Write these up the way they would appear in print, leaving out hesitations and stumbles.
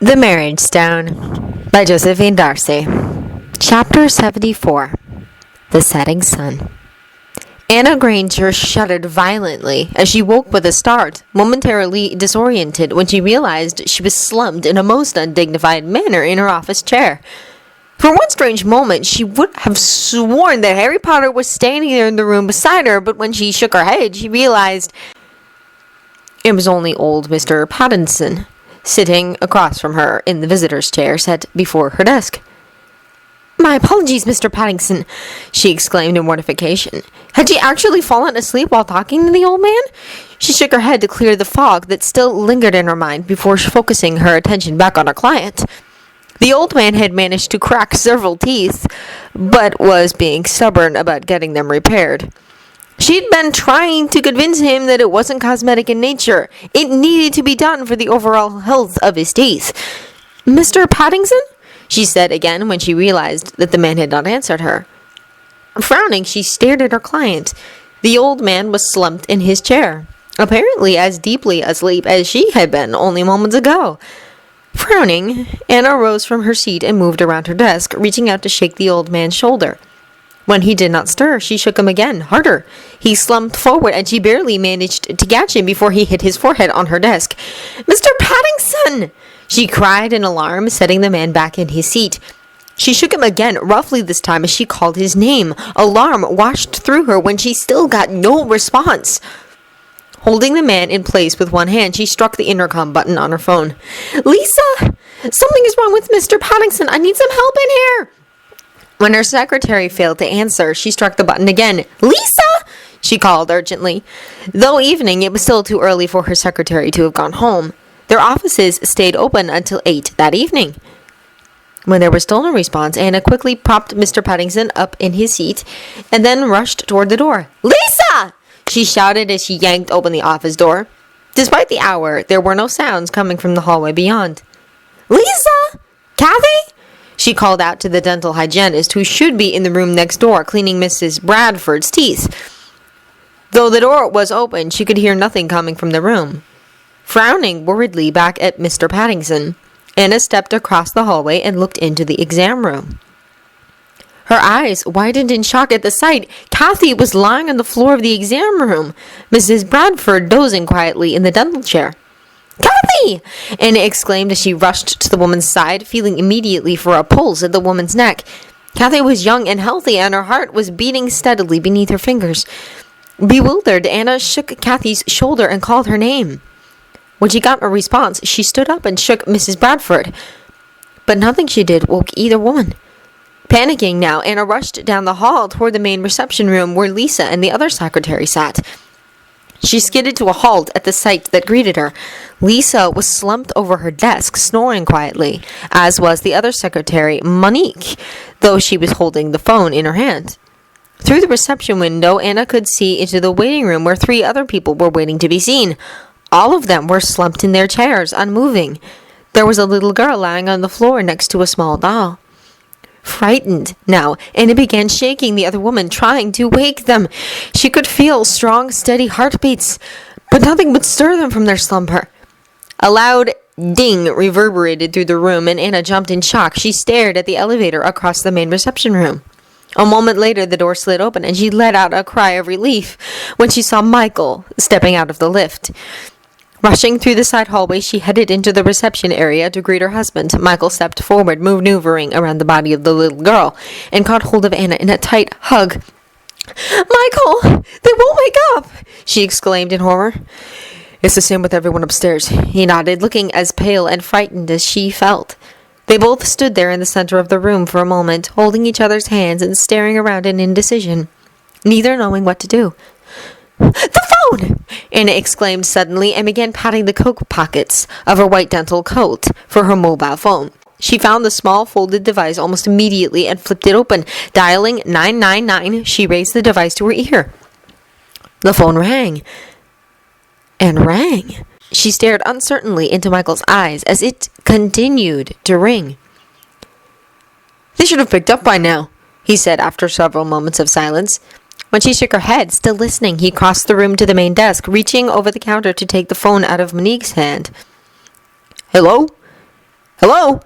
The Marriage Stone by Josephine Darcy. Chapter 74. The Setting Sun. Anna Granger shuddered violently as she woke with a start, momentarily disoriented when she realized she was slumped in a most undignified manner in her office chair. For one strange moment, she would have sworn that Harry Potter was standing there in the room beside her, but when she shook her head, she realized it was only old Mr. Pattinson, sitting across from her in the visitor's chair set before her desk. "My apologies, Mr. Paddington," she exclaimed in mortification. Had she actually fallen asleep while talking to the old man? She shook her head to clear the fog that still lingered in her mind before focusing her attention back on her client. The old man had managed to crack several teeth, but was being stubborn about getting them repaired. She'd been trying to convince him that it wasn't cosmetic in nature. It needed to be done for the overall health of his teeth. "Mr. Paddington?" she said again when she realized that the man had not answered her. Frowning, she stared at her client. The old man was slumped in his chair, apparently as deeply asleep as she had been only moments ago. Frowning, Anna rose from her seat and moved around her desk, reaching out to shake the old man's shoulder. When he did not stir, she shook him again, harder. He slumped forward, and she barely managed to catch him before he hit his forehead on her desk. "Mr. Paddington!" she cried in alarm, setting the man back in his seat. She shook him again, roughly this time, as she called his name. Alarm washed through her when she still got no response. Holding the man in place with one hand, she struck the intercom button on her phone. "Lisa! Something is wrong with Mr. Paddington. I need some help in here!" When her secretary failed to answer, she struck the button again. "Lisa!" she called urgently. Though evening, it was still too early for her secretary to have gone home. Their offices stayed open until 8 that evening. When there was still no response, Anna quickly propped Mr. Paddington up in his seat and then rushed toward the door. "Lisa!" she shouted as she yanked open the office door. Despite the hour, there were no sounds coming from the hallway beyond. "Lisa! Kathy?" she called out to the dental hygienist, who should be in the room next door cleaning Mrs. Bradford's teeth. Though the door was open, she could hear nothing coming from the room. Frowning worriedly back at Mr. Paddington, Anna stepped across the hallway and looked into the exam room. Her eyes widened in shock at the sight. Kathy was lying on the floor of the exam room, Mrs. Bradford dozing quietly in the dental chair. "Kathy!" Anna exclaimed as she rushed to the woman's side, feeling immediately for a pulse at the woman's neck. Kathy was young and healthy, and her heart was beating steadily beneath her fingers. Bewildered, Anna shook Kathy's shoulder and called her name. When she got no response, she stood up and shook Mrs. Bradford. But nothing she did woke either woman. Panicking now, Anna rushed down the hall toward the main reception room where Lisa and the other secretary sat. She skidded to a halt at the sight that greeted her. Lisa was slumped over her desk, snoring quietly, as was the other secretary, Monique, though she was holding the phone in her hand. Through the reception window, Anna could see into the waiting room where 3 other people were waiting to be seen. All of them were slumped in their chairs, unmoving. There was a little girl lying on the floor next to a small doll. Frightened now, Anna began shaking the other woman, trying to wake them. She could feel strong, steady heartbeats, but nothing would stir them from their slumber. A loud ding reverberated through the room, and Anna jumped in shock. She stared at the elevator across the main reception room. A moment later, the door slid open, and she let out a cry of relief when she saw Michael stepping out of the lift. Rushing through the side hallway, she headed into the reception area to greet her husband. Michael stepped forward, maneuvering around the body of the little girl, and caught hold of Anna in a tight hug. "Michael, they won't wake up!" she exclaimed in horror. "It's the same with everyone upstairs," he nodded, looking as pale and frightened as she felt. They both stood there in the center of the room for a moment, holding each other's hands and staring around in indecision, neither knowing what to do. "The phone!" Anna exclaimed suddenly and began patting the coat pockets of her white dental coat for her mobile phone. She found the small folded device almost immediately and flipped it open. Dialing 999, she raised the device to her ear. The phone rang. And rang. She stared uncertainly into Michael's eyes as it continued to ring. "They should have picked up by now," he said after several moments of silence. When she shook her head, still listening, he crossed the room to the main desk, reaching over the counter to take the phone out of Monique's hand. "Hello?" "Hello?"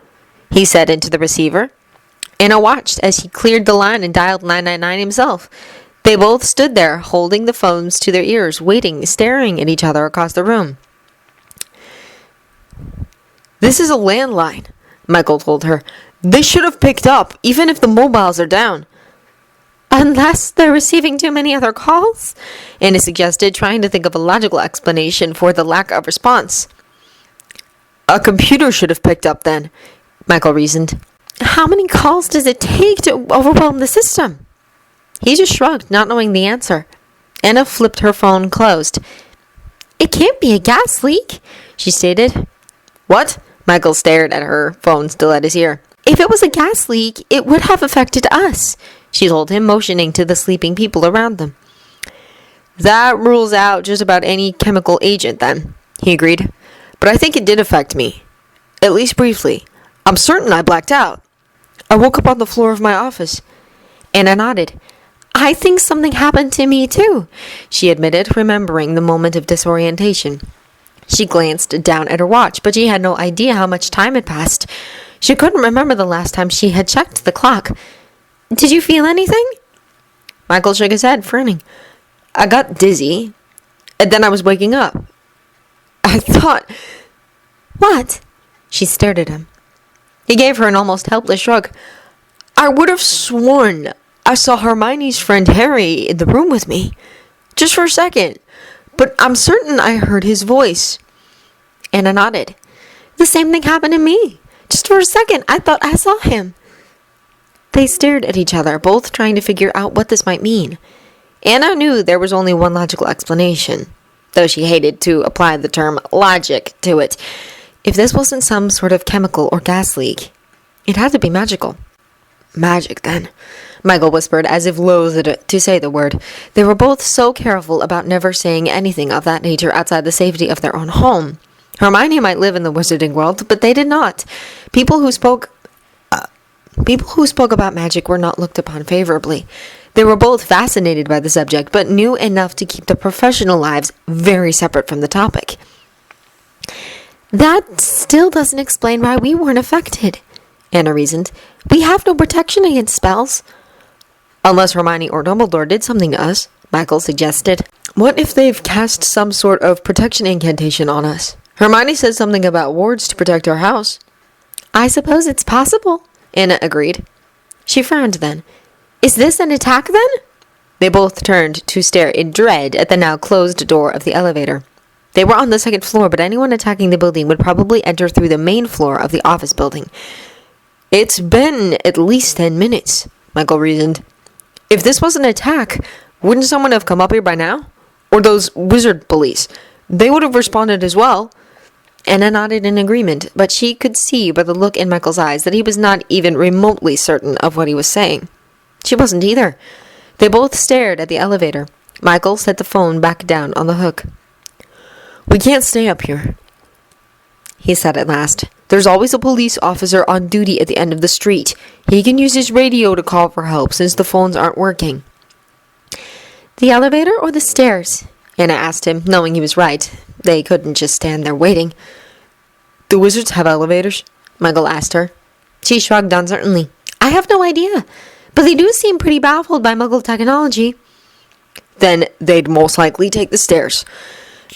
he said into the receiver. Anna watched as he cleared the line and dialed 999 himself. They both stood there, holding the phones to their ears, waiting, staring at each other across the room. "This is a landline," Michael told her. "They should have picked up, even if the mobiles are down." "Unless they're receiving too many other calls?" Anna suggested, trying to think of a logical explanation for the lack of response. "A computer should have picked up then," Michael reasoned. "How many calls does it take to overwhelm the system?" He just shrugged, not knowing the answer. Anna flipped her phone closed. "It can't be a gas leak," she stated. "What?" Michael stared at her phone, still at his ear. "If it was a gas leak, it would have affected us," she told him, motioning to the sleeping people around them. "That rules out just about any chemical agent, then," he agreed. "But I think it did affect me. At least briefly. I'm certain I blacked out. I woke up on the floor of my office." Anna nodded. "I think something happened to me, too," she admitted, remembering the moment of disorientation. She glanced down at her watch, but she had no idea how much time had passed. She couldn't remember the last time she had checked the clock. "Did you feel anything?" Michael shook his head, frowning. "I got dizzy, and then I was waking up. I thought—" "What?" She stared at him. He gave her an almost helpless shrug. "I would have sworn I saw Hermione's friend Harry in the room with me. Just for a second. But I'm certain I heard his voice." Anna nodded. "The same thing happened to me. Just for a second, I thought I saw him." They stared at each other, both trying to figure out what this might mean. Anna knew there was only one logical explanation, though she hated to apply the term logic to it. If this wasn't some sort of chemical or gas leak, it had to be magical. "Magic, then," Michael whispered, as if loath to say the word. They were both so careful about never saying anything of that nature outside the safety of their own home. Hermione might live in the wizarding world, but they did not. People who spoke about magic were not looked upon favorably. They were both fascinated by the subject, but knew enough to keep their professional lives very separate from the topic. "That still doesn't explain why we weren't affected," Anna reasoned. "We have no protection against spells." "Unless Hermione or Dumbledore did something to us," Michael suggested. "What if they've cast some sort of protection incantation on us? Hermione said something about wards to protect our house." "I suppose it's possible," Anna agreed. She frowned then. "Is this an attack then?" They both turned to stare in dread at the now closed door of the elevator. They were on the second floor, but anyone attacking the building would probably enter through the main floor of the office building. "It's been at least 10 minutes, Michael reasoned. "If this was an attack, wouldn't someone have come up here by now? Or those wizard police? They would have responded as well." Anna nodded in agreement, but she could see by the look in Michael's eyes that he was not even remotely certain of what he was saying. She wasn't either. They both stared at the elevator. Michael set the phone back down on the hook. "We can't stay up here," he said at last. "There's always a police officer on duty at the end of the street. He can use his radio to call for help since the phones aren't working." "The elevator or the stairs?" Anna asked him, knowing he was right. They couldn't just stand there waiting. "Do wizards have elevators?" Michael asked her. She shrugged uncertainly. "I have no idea, but they do seem pretty baffled by Muggle technology." "Then they'd most likely take the stairs,"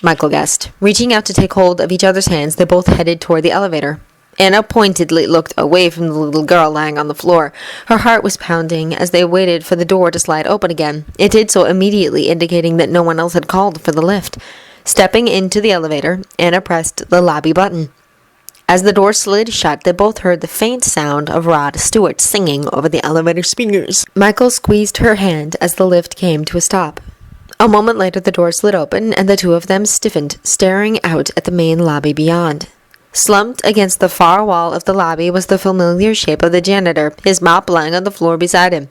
Michael guessed. Reaching out to take hold of each other's hands, they both headed toward the elevator. Anna pointedly looked away from the little girl lying on the floor. Her heart was pounding as they waited for the door to slide open again. It did so immediately, indicating that no one else had called for the lift. Stepping into the elevator, Anna pressed the lobby button. As the door slid shut, they both heard the faint sound of Rod Stewart singing over the elevator speakers. Michael squeezed her hand as the lift came to a stop. A moment later, the door slid open, and the two of them stiffened, staring out at the main lobby beyond. Slumped against the far wall of the lobby was the familiar shape of the janitor, his mop lying on the floor beside him.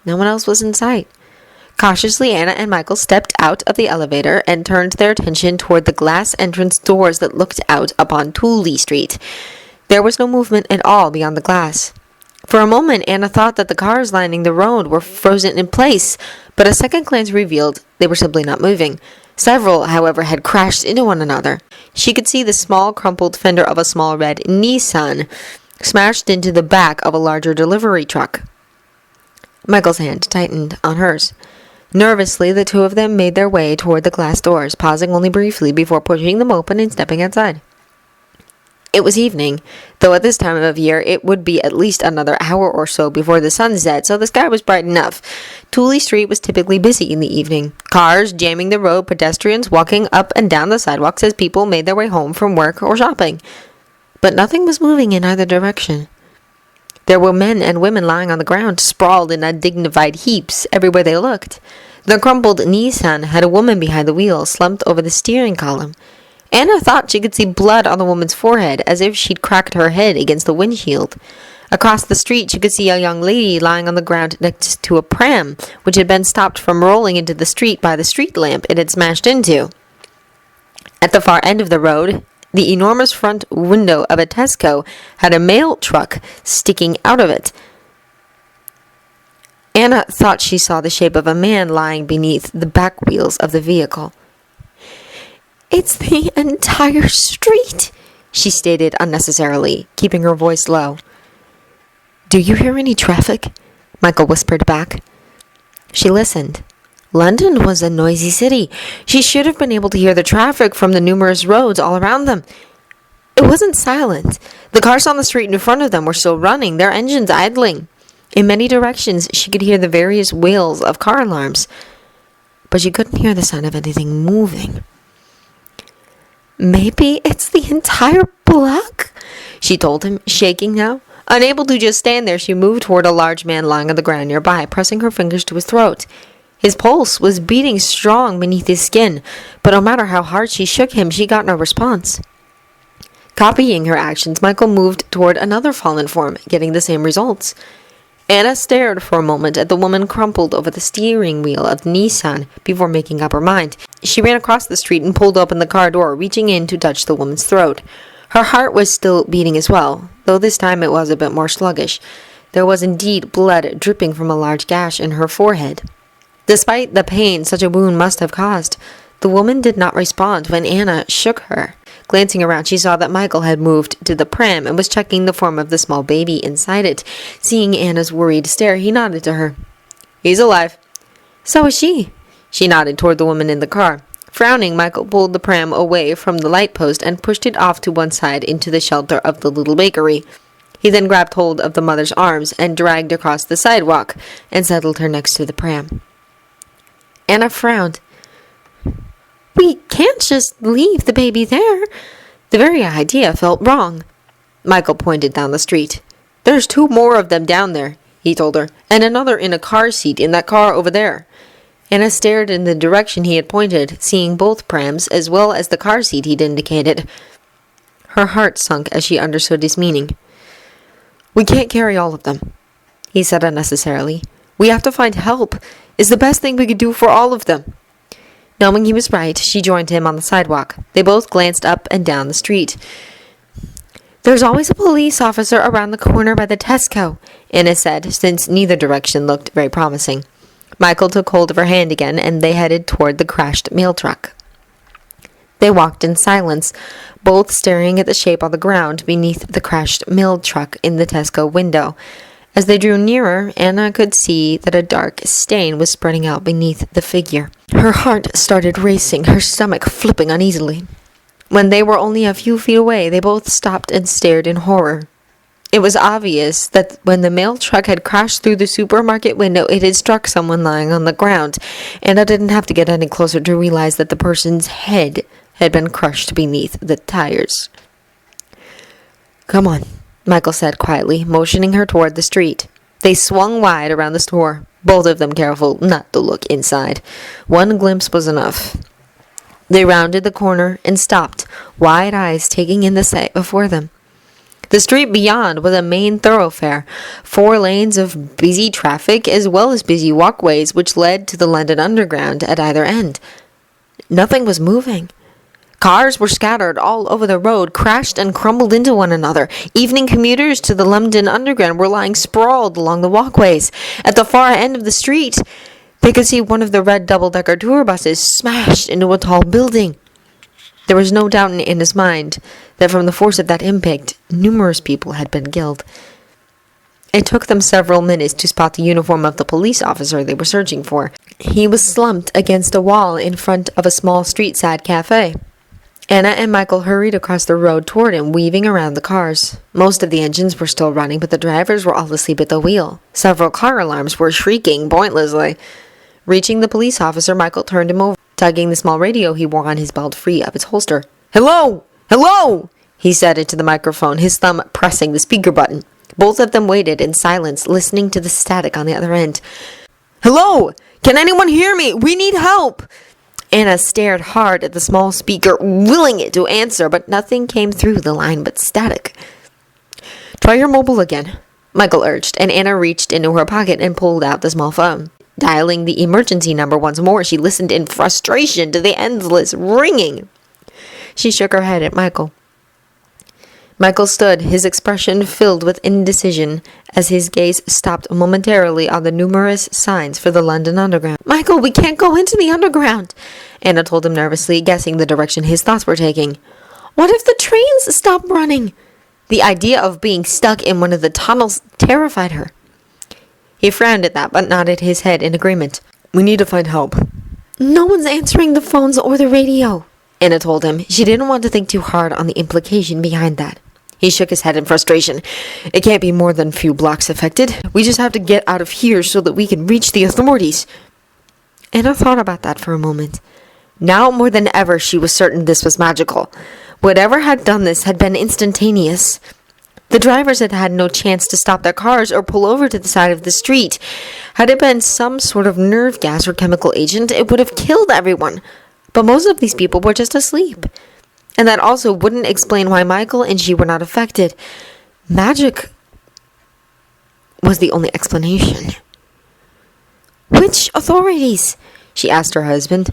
No one else was in sight. Cautiously, Anna and Michael stepped out of the elevator and turned their attention toward the glass entrance doors that looked out upon Tooley Street. There was no movement at all beyond the glass. For a moment, Anna thought that the cars lining the road were frozen in place, but a second glance revealed they were simply not moving. Several, however, had crashed into one another. She could see the small, crumpled fender of a small red Nissan smashed into the back of a larger delivery truck. Michael's hand tightened on hers. Nervously, the two of them made their way toward the glass doors, pausing only briefly before pushing them open and stepping outside. It was evening, though at this time of year it would be at least another hour or so before the sun set, so the sky was bright enough. Tooley Street was typically busy in the evening. Cars jamming the road, pedestrians walking up and down the sidewalks as people made their way home from work or shopping. But nothing was moving in either direction. There were men and women lying on the ground, sprawled in undignified heaps everywhere they looked. The crumpled Nissan had a woman behind the wheel, slumped over the steering column. Anna thought she could see blood on the woman's forehead, as if she'd cracked her head against the windshield. Across the street, she could see a young lady lying on the ground next to a pram, which had been stopped from rolling into the street by the street lamp it had smashed into. At the far end of the road, the enormous front window of a Tesco had a mail truck sticking out of it. Anna thought she saw the shape of a man lying beneath the back wheels of the vehicle. "It's the entire street," she stated unnecessarily, keeping her voice low. "Do you hear any traffic?" Michael whispered back. She listened. London was a noisy city. She should have been able to hear the traffic from the numerous roads all around them. It wasn't silent. The cars on the street in front of them were still running, their engines idling. In many directions, she could hear the various wails of car alarms, but she couldn't hear the sound of anything moving. "Maybe it's the entire block," she told him, shaking now. Unable to just stand there, she moved toward a large man lying on the ground nearby, pressing her fingers to his throat. His pulse was beating strong beneath his skin, but no matter how hard she shook him, she got no response. Copying her actions, Michael moved toward another fallen form, getting the same results. Anna stared for a moment at the woman crumpled over the steering wheel of the Nissan before making up her mind. She ran across the street and pulled open the car door, reaching in to touch the woman's throat. Her heart was still beating as well, though this time it was a bit more sluggish. There was indeed blood dripping from a large gash in her forehead. Despite the pain such a wound must have caused, the woman did not respond when Anna shook her. Glancing around, she saw that Michael had moved to the pram and was checking the form of the small baby inside it. Seeing Anna's worried stare, he nodded to her. "He's alive." "So is she." She nodded toward the woman in the car. Frowning, Michael pulled the pram away from the light post and pushed it off to one side into the shelter of the little bakery. He then grabbed hold of the mother's arms and dragged across the sidewalk and settled her next to the pram. Anna frowned. "We can't just leave the baby there." The very idea felt wrong. Michael pointed down the street. "There's 2 more of them down there," he told her, "and another in a car seat in that car over there." Anna stared in the direction he had pointed, seeing both prams as well as the car seat he'd indicated. Her heart sunk as she understood his meaning. "We can't carry all of them," he said unnecessarily. "We have to find help. It's the best thing we could do for all of them." Knowing he was right, she joined him on the sidewalk. They both glanced up and down the street. "There's always a police officer around the corner by the Tesco," Anna said, since neither direction looked very promising. Michael took hold of her hand again, and they headed toward the crashed mail truck. They walked in silence, both staring at the shape on the ground beneath the crashed mail truck in the Tesco window. As they drew nearer, Anna could see that a dark stain was spreading out beneath the figure. Her heart started racing, her stomach flipping uneasily. When they were only a few feet away, they both stopped and stared in horror. It was obvious that when the mail truck had crashed through the supermarket window, it had struck someone lying on the ground. Anna didn't have to get any closer to realize that the person's head had been crushed beneath the tires. "Come on," Michael said quietly, motioning her toward the street. They swung wide around the store, both of them careful not to look inside. One glimpse was enough. They rounded the corner and stopped, wide eyes taking in the sight before them. The street beyond was a main thoroughfare, 4 lanes of busy traffic as well as busy walkways which led to the London Underground at either end. Nothing was moving. Cars were scattered all over the road, crashed and crumbled into one another. Evening commuters to the London Underground were lying sprawled along the walkways. At the far end of the street, They could see one of the red double-decker tour buses smashed into a tall building. There was no doubt in Anna's mind that from the force of that impact, numerous people had been killed. It took them several minutes to spot the uniform of the police officer they were searching for. He was slumped against a wall in front of a small street-side cafe. Anna and Michael hurried across the road toward him, weaving around the cars. Most of the engines were still running, but the drivers were all asleep at the wheel. Several car alarms were shrieking pointlessly. Reaching the police officer, Michael turned him over, tugging the small radio he wore on his belt free of its holster. "Hello! Hello!" he said into the microphone, his thumb pressing the speaker button. Both of them waited in silence, listening to the static on the other end. "Hello! Can anyone hear me? We need help!" Anna stared hard at the small speaker, willing it to answer, but nothing came through the line but static. "Try your mobile again," Michael urged, and Anna reached into her pocket and pulled out the small phone. Dialing the emergency number once more, she listened in frustration to the endless ringing. She shook her head at Michael. Michael stood, his expression filled with indecision, as his gaze stopped momentarily on the numerous signs for the London Underground. "Michael, we can't go into the Underground," Anna told him nervously, guessing the direction his thoughts were taking. "What if the trains stop running?" The idea of being stuck in one of the tunnels terrified her. He frowned at that, but nodded his head in agreement. "We need to find help." "No one's answering the phones or the radio," Anna told him. She didn't want to think too hard on the implication behind that. He shook his head in frustration. "It can't be more than a few blocks affected. We just have to get out of here so that we can reach the authorities." Anna thought about that for a moment. Now more than ever, she was certain this was magical. Whatever had done this had been instantaneous. The drivers had had no chance to stop their cars or pull over to the side of the street. Had it been some sort of nerve gas or chemical agent, it would have killed everyone. But most of these people were just asleep. And that also wouldn't explain why Michael and she were not affected. Magic was the only explanation. "Which authorities?" she asked her husband.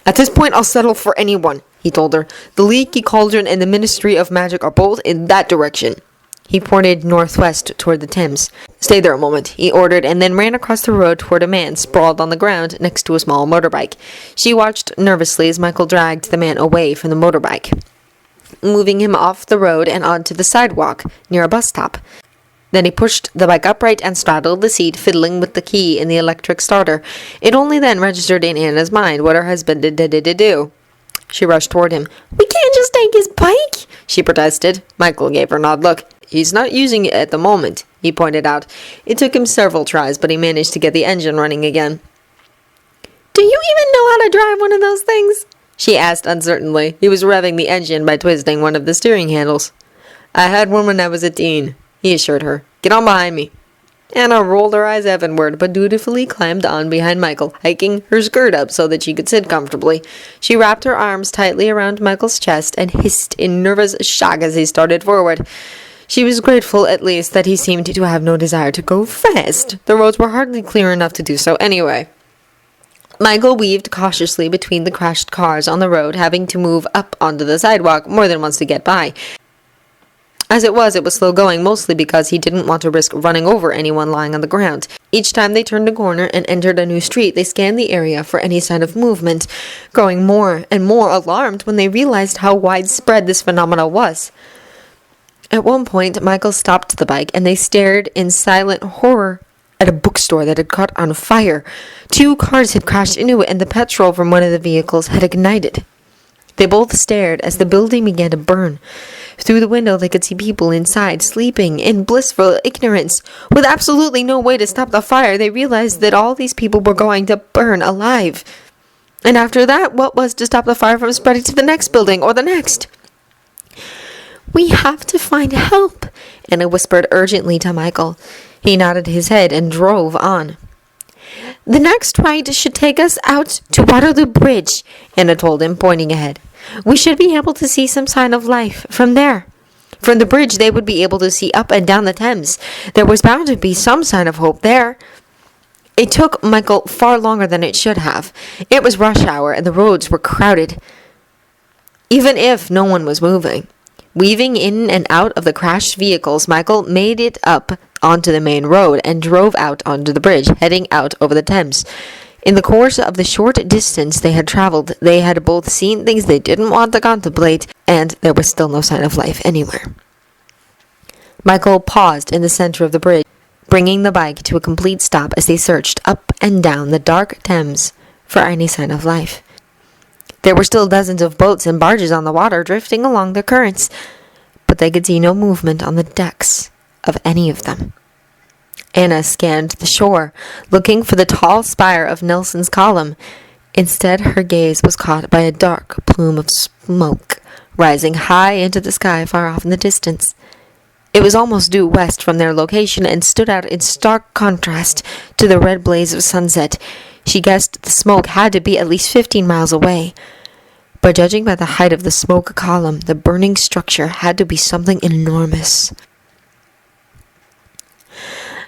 "At this point, I'll settle for anyone," he told her. "The Leaky Cauldron and the Ministry of Magic are both in that direction." He pointed northwest toward the Thames. "Stay there a moment," he ordered, and then ran across the road toward a man sprawled on the ground next to a small motorbike. She watched nervously as Michael dragged the man away from the motorbike, moving him off the road and onto the sidewalk near a bus stop. Then he pushed the bike upright and straddled the seat, fiddling with the key in the electric starter. It only then registered in Anna's mind what her husband did do. She rushed toward him. "We can't just take his bike," she protested. Michael gave her an odd look. "He's not using it at the moment," he pointed out. It took him several tries, but he managed to get the engine running again. "Do you even know how to drive one of those things?" she asked uncertainly. He was revving the engine by twisting one of the steering handles. "I had one when I was a teen," he assured her. "Get on behind me." Anna rolled her eyes heavenward, but dutifully climbed on behind Michael, hiking her skirt up so that she could sit comfortably. She wrapped her arms tightly around Michael's chest and hissed in nervous shock as he started forward. She was grateful, at least, that he seemed to have no desire to go fast. The roads were hardly clear enough to do so anyway. Michael weaved cautiously between the crashed cars on the road, having to move up onto the sidewalk more than once to get by. As it was slow going, mostly because he didn't want to risk running over anyone lying on the ground. Each time they turned a corner and entered a new street, they scanned the area for any sign of movement, growing more and more alarmed when they realized how widespread this phenomena was. At one point, Michael stopped the bike, and they stared in silent horror at a bookstore that had caught on fire. 2 cars had crashed into it, and the petrol from one of the vehicles had ignited. They both stared as the building began to burn. Through the window, they could see people inside, sleeping in blissful ignorance. With absolutely no way to stop the fire, they realized that all these people were going to burn alive. And after that, what was to stop the fire from spreading to the next building or the next? "We have to find help," Anna whispered urgently to Michael. He nodded his head and drove on. "The next right should take us out to Waterloo Bridge," Anna told him, pointing ahead. "We should be able to see some sign of life from there. From the bridge, they would be able to see up and down the Thames. There was bound to be some sign of hope there." It took Michael far longer than it should have. It was rush hour, and the roads were crowded, even if no one was moving. Weaving in and out of the crashed vehicles, Michael made it up onto the main road and drove out onto the bridge, heading out over the Thames. In the course of the short distance they had traveled, they had both seen things they didn't want to contemplate, and there was still no sign of life anywhere. Michael paused in the center of the bridge, bringing the bike to a complete stop as they searched up and down the dark Thames for any sign of life. There were still dozens of boats and barges on the water drifting along the currents, but they could see no movement on the decks of any of them. Anna scanned the shore, looking for the tall spire of Nelson's column. Instead, her gaze was caught by a dark plume of smoke rising high into the sky far off in the distance. It was almost due west from their location and stood out in stark contrast to the red blaze of sunset. She guessed the smoke had to be at least 15 miles away. But judging by the height of the smoke column, the burning structure had to be something enormous.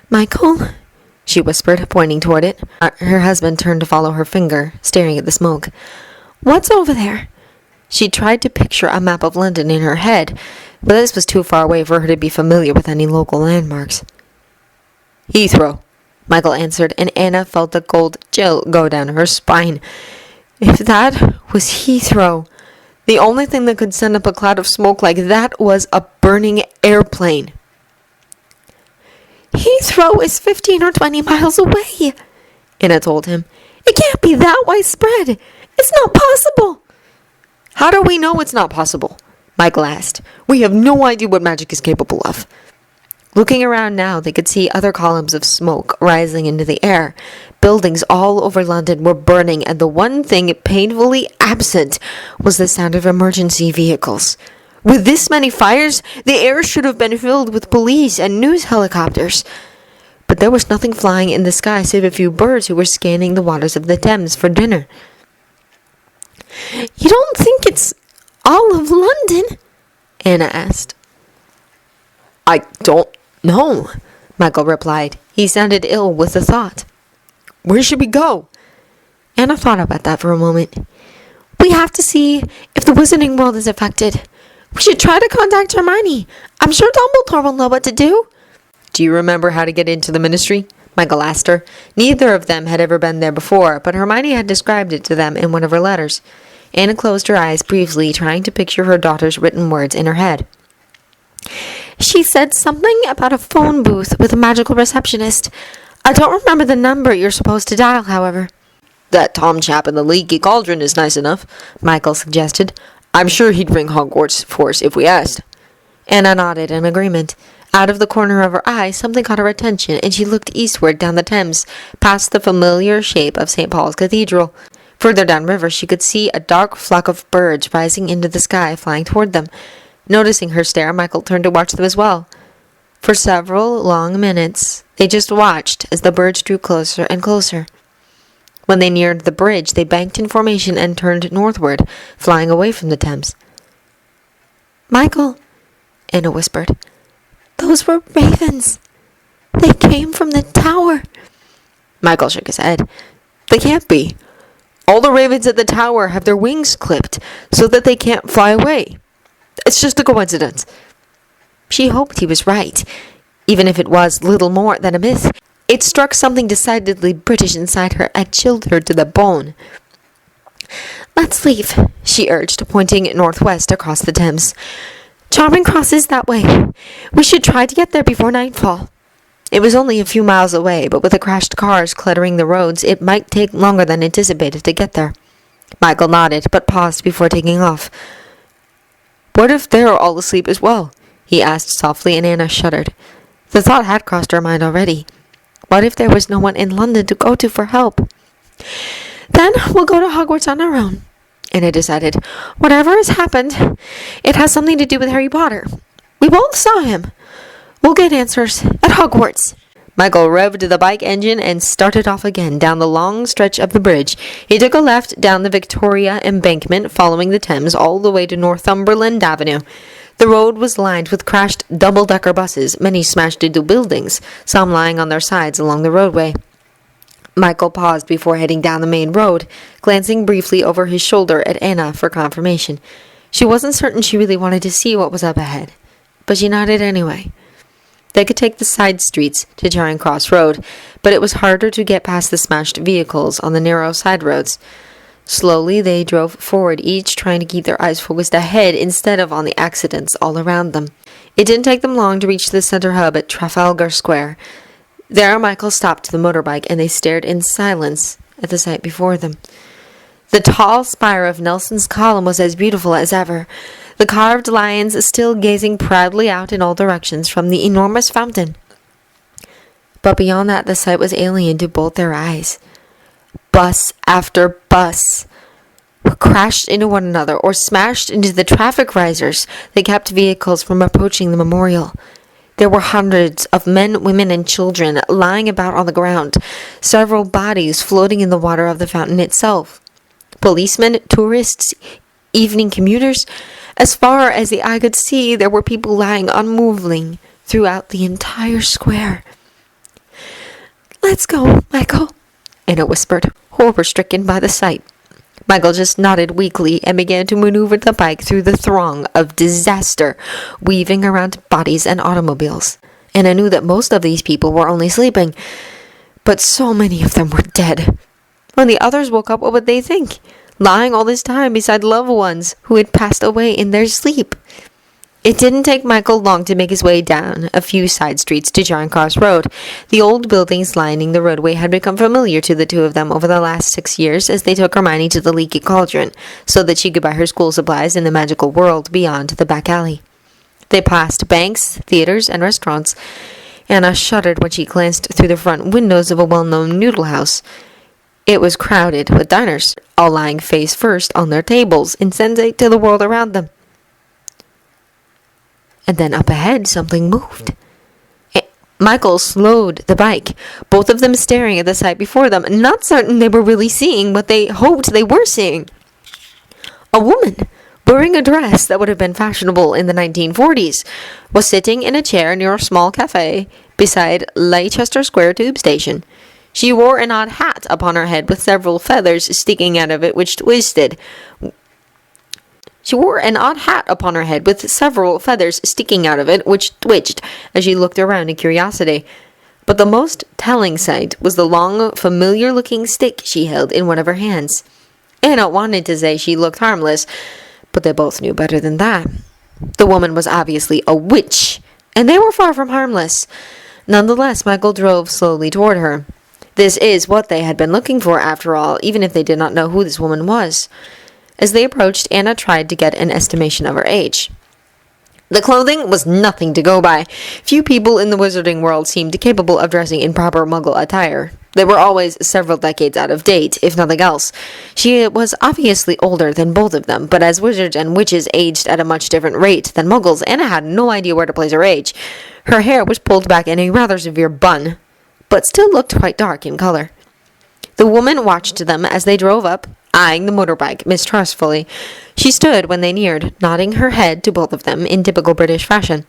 "Michael?" she whispered, pointing toward it. Her husband turned to follow her finger, staring at the smoke. "What's over there?" She tried to picture a map of London in her head, but this was too far away for her to be familiar with any local landmarks. "Heathrow," Michael answered, and Anna felt a cold chill go down her spine. If that was Heathrow, the only thing that could send up a cloud of smoke like that was a burning airplane. "Heathrow is 15 or 20 miles away," Anna told him. "It can't be that widespread. It's not possible." "How do we know it's not possible?" Michael asked. "We have no idea what magic is capable of." Looking around now, they could see other columns of smoke rising into the air. Buildings all over London were burning, and the one thing painfully absent was the sound of emergency vehicles. With this many fires, the air should have been filled with police and news helicopters. But there was nothing flying in the sky save a few birds who were scanning the waters of the Thames for dinner. "You don't think it's all of London?" Anna asked. "I don't know," Michael replied. He sounded ill with the thought. "Where should we go?" Anna thought about that for a moment. "We have to see if the Wizarding World is affected. We should try to contact Hermione. I'm sure Dumbledore will know what to do." "Do you remember how to get into the Ministry?" Michael asked her. Neither of them had ever been there before, but Hermione had described it to them in one of her letters. Anna closed her eyes briefly, trying to picture her daughter's written words in her head. "She said something about a phone booth with a magical receptionist. I don't remember the number you're supposed to dial, however." "That Tom chap in the leaky cauldron is nice enough," Michael suggested. "I'm sure he'd bring Hogwarts for us if we asked." Anna nodded in agreement. Out of the corner of her eye, something caught her attention, and she looked eastward down the Thames, past the familiar shape of St. Paul's Cathedral. Further downriver, she could see a dark flock of birds rising into the sky, flying toward them. Noticing her stare, Michael turned to watch them as well. For several long minutes, they just watched as the birds drew closer and closer. When they neared the bridge, they banked in formation and turned northward, flying away from the Thames. "Michael," Anna whispered, "those were ravens. They came from the tower." Michael shook his head. "They can't be. All the ravens at the tower have their wings clipped so that they can't fly away. It's just a coincidence." She hoped he was right, even if it was little more than a myth. It struck something decidedly British inside her and chilled her to the bone. "Let's leave," she urged, pointing northwest across the Thames. "Charing Cross is that way. We should try to get there before nightfall." It was only a few miles away, but with the crashed cars cluttering the roads, it might take longer than anticipated to get there. Michael nodded, but paused before taking off. "What if they're all asleep as well?" he asked softly, and Anna shuddered. The thought had crossed her mind already. What if there was no one in London to go to for help? "Then we'll go to Hogwarts on our own," Anna decided. "Whatever has happened, it has something to do with Harry Potter. We both saw him. We'll get answers at Hogwarts." Michael revved the bike engine and started off again down the long stretch of the bridge. He took a left down the Victoria Embankment, following the Thames all the way to Northumberland Avenue. The road was lined with crashed double-decker buses, many smashed into buildings, some lying on their sides along the roadway. Michael paused before heading down the main road, glancing briefly over his shoulder at Anna for confirmation. She wasn't certain she really wanted to see what was up ahead, but she nodded anyway. They could take the side streets to Charing Cross Road, but it was harder to get past the smashed vehicles on the narrow side roads. Slowly, they drove forward, each trying to keep their eyes focused ahead instead of on the accidents all around them. It didn't take them long to reach the center hub at Trafalgar Square. There, Michael stopped the motorbike, and they stared in silence at the sight before them. The tall spire of Nelson's Column was as beautiful as ever, the carved lions still gazing proudly out in all directions from the enormous fountain. But beyond that, the sight was alien to both their eyes. Bus after bus crashed into one another or smashed into the traffic risers that kept vehicles from approaching the memorial. There were hundreds of men, women, and children lying about on the ground, several bodies floating in the water of the fountain itself. Policemen, tourists, evening commuters. As far as the eye could see, there were people lying unmoving throughout the entire square. "Let's go, Michael," Anna whispered, horror-stricken by the sight. Michael just nodded weakly and began to maneuver the bike through the throng of disaster, weaving around bodies and automobiles. Anna knew that most of these people were only sleeping, but so many of them were dead. When the others woke up, what would they think? Lying all this time beside loved ones who had passed away in their sleep. It didn't take Michael long to make his way down a few side streets to Charing Cross Road. The old buildings lining the roadway had become familiar to the two of them over the last 6 years as they took Hermione to the Leaky Cauldron, so that she could buy her school supplies in the magical world beyond the back alley. They passed banks, theaters, and restaurants. Anna shuddered when she glanced through the front windows of a well-known noodle house. It was crowded with diners, all lying face first on their tables, insensate to the world around them. And then up ahead, something moved. Michael slowed the bike, both of them staring at the sight before them, not certain they were really seeing what they hoped they were seeing. A woman, wearing a dress that would have been fashionable in the 1940s, was sitting in a chair near a small cafe beside Leicester Square tube station. She wore an odd hat upon her head with several feathers sticking out of it, which twitched as she looked around in curiosity. But the most telling sight was the long, familiar-looking stick she held in one of her hands. Anna wanted to say she looked harmless, but they both knew better than that. The woman was obviously a witch, and they were far from harmless. Nonetheless, Michael drove slowly toward her. This is what they had been looking for, after all, even if they did not know who this woman was. As they approached, Anna tried to get an estimation of her age. The clothing was nothing to go by. Few people in the wizarding world seemed capable of dressing in proper Muggle attire. They were always several decades out of date, if nothing else. She was obviously older than both of them, but as wizards and witches aged at a much different rate than Muggles, Anna had no idea where to place her age. Her hair was pulled back in a rather severe bun, but still looked quite dark in color. The woman watched them as they drove up, eyeing the motorbike mistrustfully. She stood when they neared, nodding her head to both of them in typical British fashion.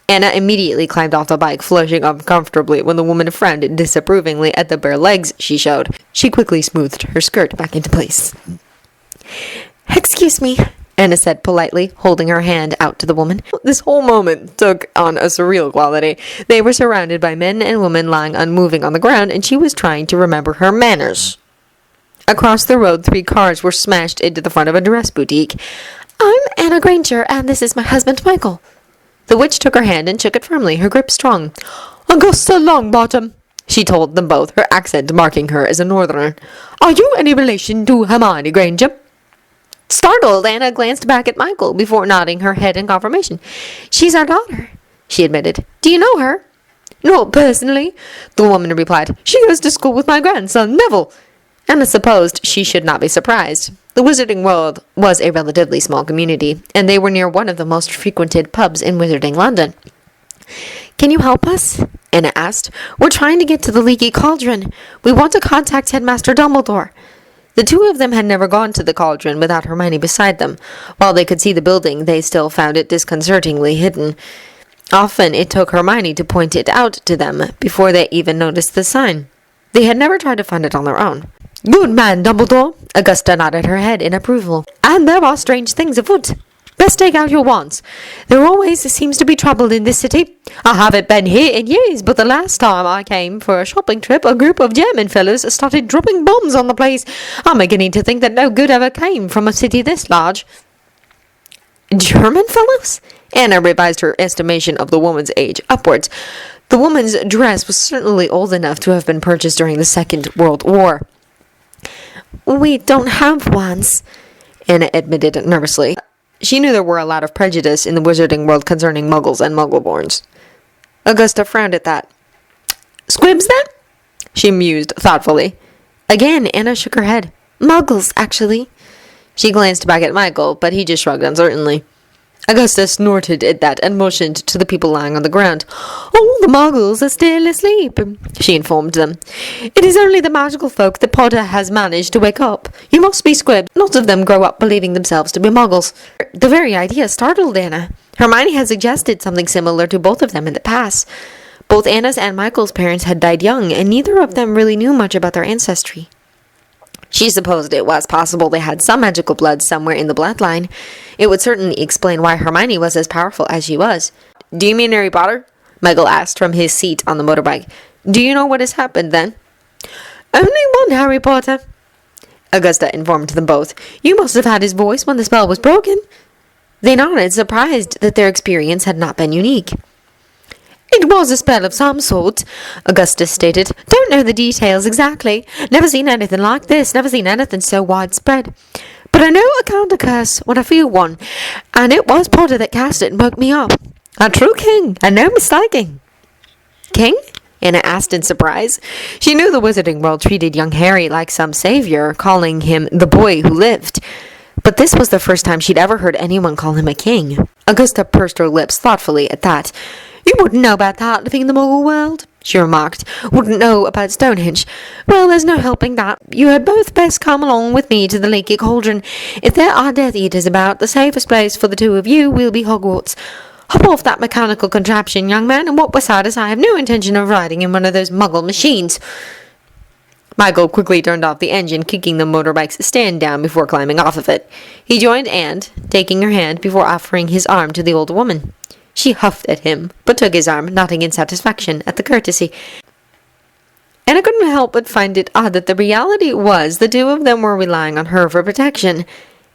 Anna immediately climbed off the bike, flushing uncomfortably when the woman frowned disapprovingly at the bare legs she showed. She quickly smoothed her skirt back into place. "Excuse me," Anna said politely, holding her hand out to the woman. This whole moment took on a surreal quality. They were surrounded by men and women lying unmoving on the ground, and she was trying to remember her manners. Across the road, 3 cars were smashed into the front of a dress boutique. "I'm Anna Granger, and this is my husband, Michael." The witch took her hand and shook it firmly, her grip strong. "Augusta Longbottom," she told them both, her accent marking her as a northerner. "Are you any relation to Hermione Granger?" Startled, Anna glanced back at Michael before nodding her head in confirmation. "She's our daughter," she admitted. "Do you know her?" "Not personally," the woman replied. "She goes to school with my grandson, Neville." Anna supposed she should not be surprised. The wizarding world was a relatively small community, and they were near one of the most frequented pubs in wizarding London. "Can you help us?" Anna asked. "We're trying to get to the Leaky Cauldron. We want to contact Headmaster Dumbledore." The two of them had never gone to the cauldron without Hermione beside them. While they could see the building, they still found it disconcertingly hidden. Often it took Hermione to point it out to them before they even noticed the sign. They had never tried to find it on their own. "Good man, Dumbledore," Augusta nodded her head in approval. "And there are strange things afoot." Best take out your wands. There always seems to be trouble in this city. I haven't been here in years, but the last time I came for a shopping trip, a group of German fellows started dropping bombs on the place. I'm beginning to think that no good ever came from a city this large. German fellows? Anna revised her estimation of the woman's age upwards. The woman's dress was certainly old enough to have been purchased during the Second World War. We don't have wands, Anna admitted nervously. She knew there were a lot of prejudice in the wizarding world concerning muggles and muggleborns. Augusta frowned at that. Squibs, then? She mused thoughtfully. Again, Anna shook her head. Muggles, actually. She glanced back at Michael, but he just shrugged uncertainly. Augusta snorted at that and motioned to the people lying on the ground. "All the muggles are still asleep," she informed them. "It is only the magical folk that Potter has managed to wake up. You must be squibs. Lots of them grow up believing themselves to be muggles." The very idea startled Anna. Hermione had suggested something similar to both of them in the past. Both Anna's and Michael's parents had died young, and neither of them really knew much about their ancestry. She supposed it was possible they had some magical blood somewhere in the bloodline. It would certainly explain why Hermione was as powerful as she was. "Do you mean Harry Potter?" Michael asked from his seat on the motorbike. "Do you know what has happened, then?" "Only one Harry Potter," Augusta informed them both. "You must have had his voice when the spell was broken." They nodded, surprised that their experience had not been unique. "It was a spell of some sort," Augusta stated. "Don't know the details exactly. Never seen anything like this. Never seen anything so widespread. But I know a counter curse when I feel one, and it was Potter that cast it and woke me up. A true king, and no mistaking." "King?" Anna asked in surprise. She knew the wizarding world treated young Harry like some savior, calling him the boy who lived. But this was the first time she'd ever heard anyone call him a king. Augusta pursed her lips thoughtfully at that. "You wouldn't know about that living in the Muggle world," she remarked. "Wouldn't know about Stonehenge. Well, there's no helping that. You had both best come along with me to the Leaky Cauldron. If there are Death Eaters about, the safest place for the two of you will be Hogwarts. Hop off that mechanical contraption, young man, and walk beside us. I have no intention of riding in one of those Muggle machines." Michael quickly turned off the engine, kicking the motorbike's stand down before climbing off of it. He joined Anne, taking her hand before offering his arm to the old woman. She huffed at him, but took his arm, nodding in satisfaction at the courtesy. Anna couldn't help but find it odd that the reality was the two of them were relying on her for protection.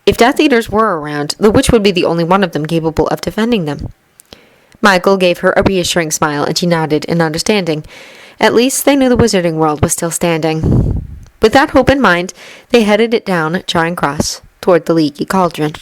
If Death Eaters were around, the witch would be the only one of them capable of defending them. Michael gave her a reassuring smile, and she nodded in understanding. At least they knew the wizarding world was still standing. With that hope in mind, they headed it down Charing Cross, toward the Leaky Cauldron.